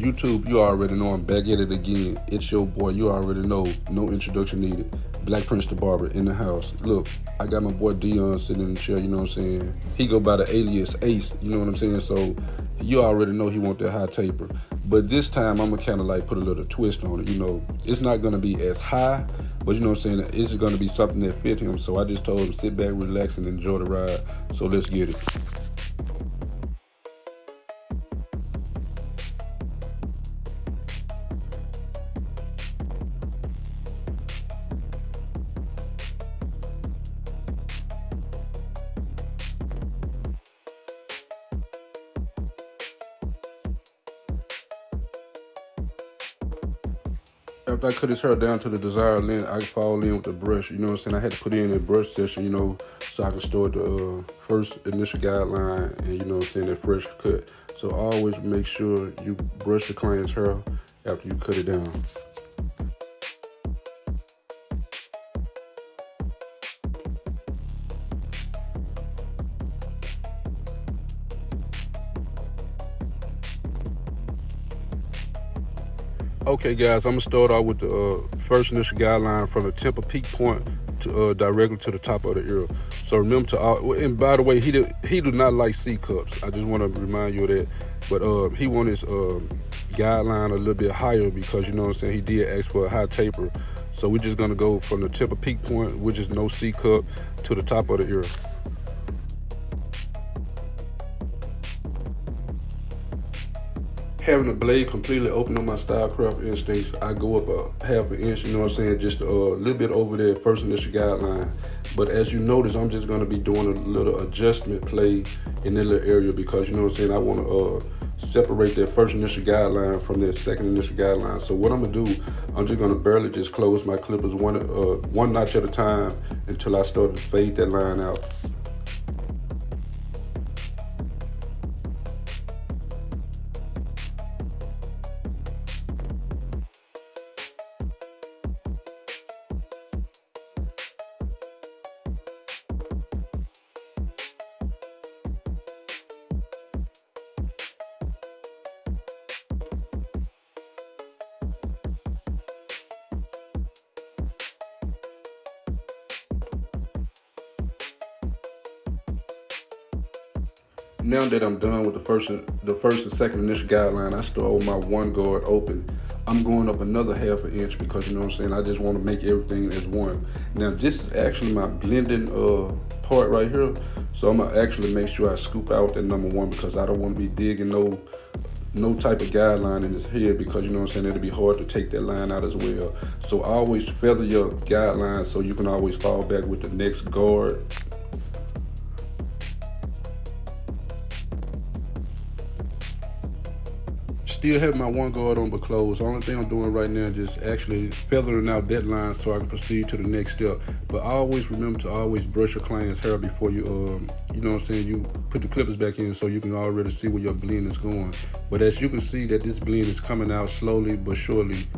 YouTube, you already know I'm back at it again. It's your boy, you already know. No introduction needed. Black Prince the Barber in the house. Look, I got my boy Dion sitting in the chair, you know what I'm saying? He go by the alias Ace, you know what I'm saying? So you already know he want that high taper. But this time I'm gonna kinda like put a little twist on it, you know. It's not gonna be as high, but you know what I'm saying, it's gonna be something that fit him. So I just told him sit back, relax, and enjoy the ride. So let's get it. After I cut his hair down to the desired length, I fall in with the brush. You know what I'm saying? I had to put in a brush session, you know, so I can start the first initial guideline and, you know what I'm saying, that fresh cut. So always make sure you brush the client's hair after you cut it down. Okay, guys, I'm gonna start out with the first initial guideline from the temple peak point to directly to the top of the ear. So remember to, and by the way, he do not like C cups. I just want to remind you of that. But he want his guideline a little bit higher because you know what I'm saying. He did ask for a high taper. So we're just gonna go from the temple peak point, which is no C cup, to the top of the ear. Having the blade completely open on my stylecraft instincts, I go up a half an inch, you know what I'm saying, just a little bit over the first initial guideline. But as you notice, I'm just gonna be doing a little adjustment play in that little area because, you know what I'm saying, I wanna separate that first initial guideline from that second initial guideline. So what I'm gonna do, I'm just gonna barely just close my clippers one notch at a time until I start to fade that line out. Now that I'm done with the first and second initial guideline, I start with my one guard open. I'm going up another half an inch because you know what I'm saying, I just want to make everything as one. Now this is actually my blending part right here. So I'm gonna actually make sure I scoop out that number one because I don't want to be digging no type of guideline in his head because you know what I'm saying, it'll be hard to take that line out as well. So always feather your guidelines so you can always fall back with the next guard. Still have my one guard on but closed. The only thing I'm doing right now is just actually feathering out that line so I can proceed to the next step. But always remember to always brush your client's hair before you you know what I'm saying, you put the clippers back in so you can already see where your blend is going. But as you can see that this blend is coming out slowly but surely.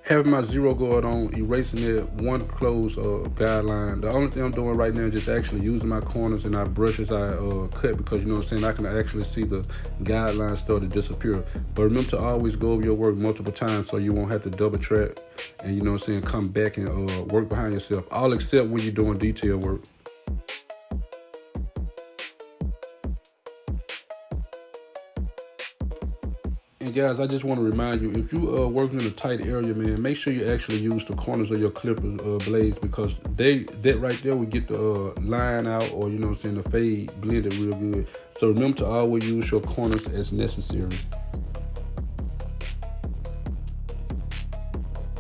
Having my zero guard on, erasing that one closed guideline. The only thing I'm doing right now is just actually using my corners and I brush as I cut because you know what I'm saying, I can actually see the guidelines start to disappear. But remember to always go over your work multiple times so you won't have to double track and you know what I'm saying, come back and work behind yourself. All except when you're doing detail work. And guys, I just want to remind you, if you are working in a tight area, man, make sure you actually use the corners of your clipper blades because that right there will get the line out or, you know what I'm saying, the fade blended real good. So remember to always use your corners as necessary.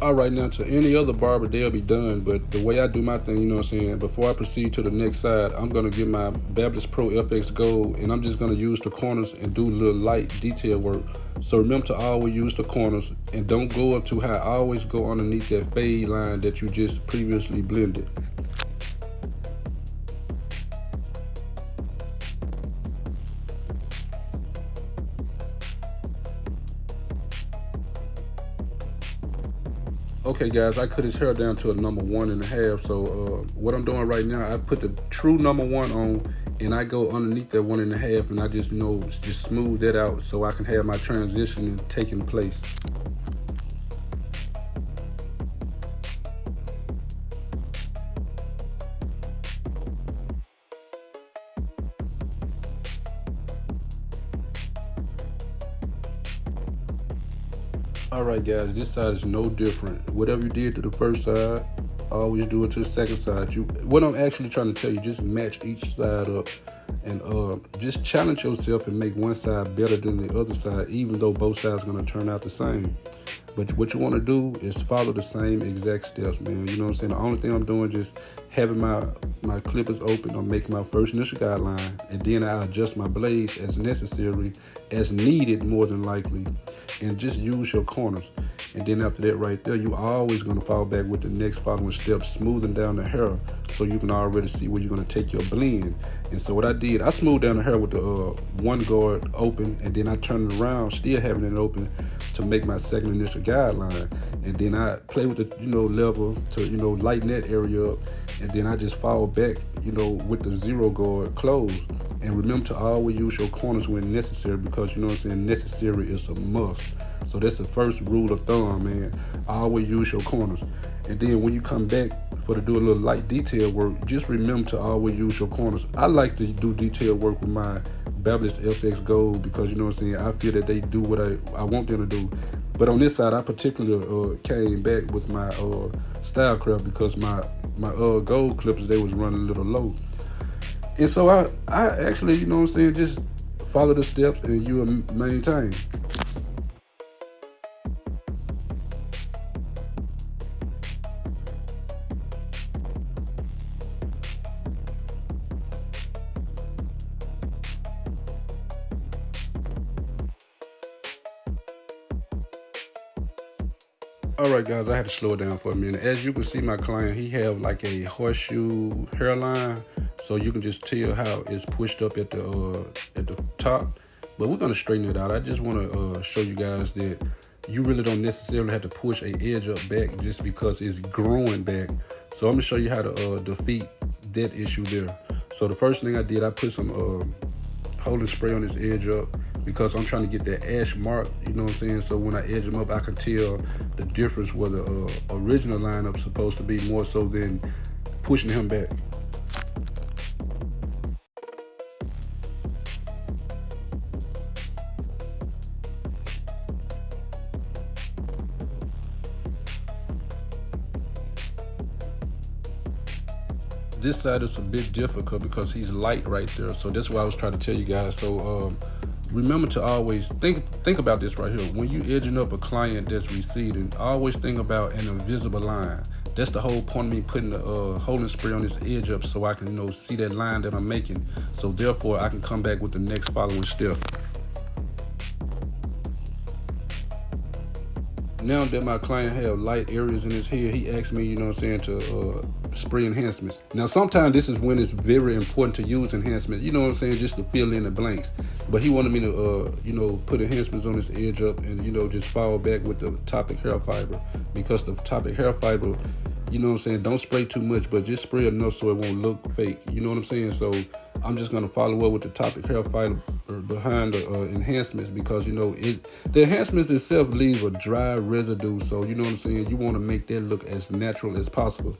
All right, now to any other barber, they'll be done. But the way I do my thing, you know what I'm saying, before I proceed to the next side, I'm going to get my Baptist Pro FX Gold, and I'm just going to use the corners and do a little light detail work. So remember to always use the corners and don't go up too high. Always go underneath that fade line that you just previously blended. Okay, guys, I cut his hair down to a number 1.5. So what I'm doing right now, I put the true number 1 on, and I go underneath that 1.5, and I just just smooth that out so I can have my transition taking place. All right, guys, this side is no different. Whatever you did to the first side, always do it to the second side. What I'm actually trying to tell you, just match each side up, and just challenge yourself and make one side better than the other side, even though both sides are gonna turn out the same. But what you want to do is follow the same exact steps, man. You know what I'm saying? The only thing I'm doing is just having my clippers open. I'm making my first initial guideline, and then I adjust my blades as necessary, as needed, more than likely, and just use your corners. And then after that right there, you always going to fall back with the next following step, smoothing down the hair so you can already see where you're going to take your blend. And so what I did, I smoothed down the hair with the one guard open, and then I turned it around, still having it open, to make my second initial guideline. And then I play with the level to lighten that area up, and then I just fall back with the zero guard closed. And remember to always use your corners when necessary, because necessary is a must. So that's the first rule of thumb, man. Always use your corners. And then when you come back to do a little light detail work, just remember to always use your corners. I like to do detail work with my Babyless FX Gold because I feel that they do what I want them to do. But on this side, I particularly came back with my Stylecraft because my gold clippers, they was running a little low. And so I actually, just follow the steps and you will maintain. All right, guys, I had to slow it down for a minute. As you can see, my client, he have like a horseshoe hairline, so you can just tell how it's pushed up at the top. But we're gonna straighten it out. I just want to show you guys that you really don't necessarily have to push a edge up back just because it's growing back. So I'm gonna show you how to defeat that issue there. So the first thing I did, I put some holding spray on this edge up because I'm trying to get that ash mark, so when I edge them up, I can tell the difference where the original lineup is supposed to be, more so than pushing him back. This side is a bit difficult because he's light right there, so that's why I was trying to tell you guys. So remember to always think about this right here. When you edging up a client that's receding, always think about an invisible line. That's the whole point of me putting the holding spray on this edge up, so I can see that line that I'm making. So therefore I can come back with the next following step. Now that my client have light areas in his hair, he asked me, to spray enhancements. Now, sometimes this is when it's very important to use enhancements, just to fill in the blanks. But he wanted me to, put enhancements on this edge up and, just fall back with the topic hair fiber. Because the topic hair fiber, don't spray too much, but just spray enough so it won't look fake. You know what I'm saying? So I'm just gonna follow up with the topic hair fiber behind the enhancements, because the enhancements itself leave a dry residue. So you want to make that look as natural as possible.